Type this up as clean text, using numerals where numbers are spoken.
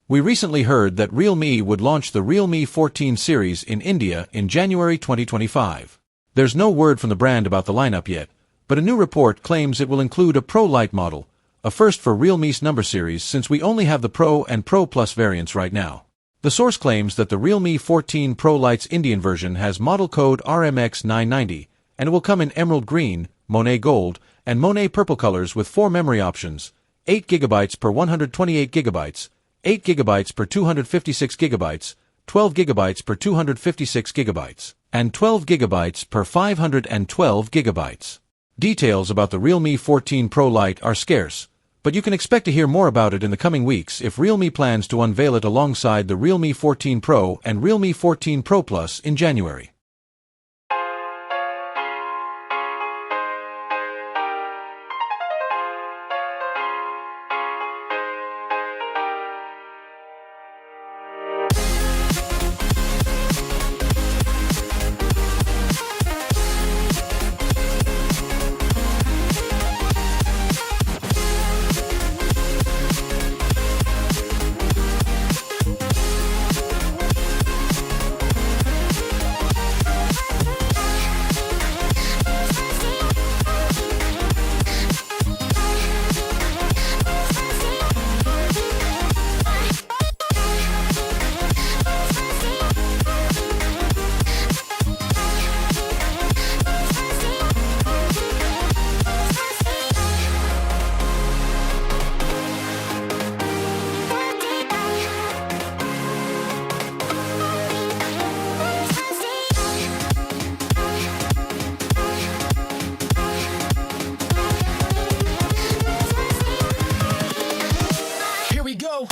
We recently heard that Realme would launch the Realme 14 series in India in January 2025. There's no word from the brand about the lineup yet, but a new report claims it will include a Pro Lite model, a first for Realme's number series since we only have the Pro and Pro Plus variants right now. The source claims that the Realme 14 Pro Lite's Indian version has model code RMX990, and it will come in emerald green, Monet gold, and Monet purple colors with 4 memory options: 8GB per 128GB, 8GB per 256GB, 12GB per 256GB, and 12GB per 512GB. Details about the Realme 14 Pro Lite are scarce, but you can expect to hear more about it in the coming weeks if Realme plans to unveil it alongside the Realme 14 Pro and Realme 14 Pro Plus in January. Here we go.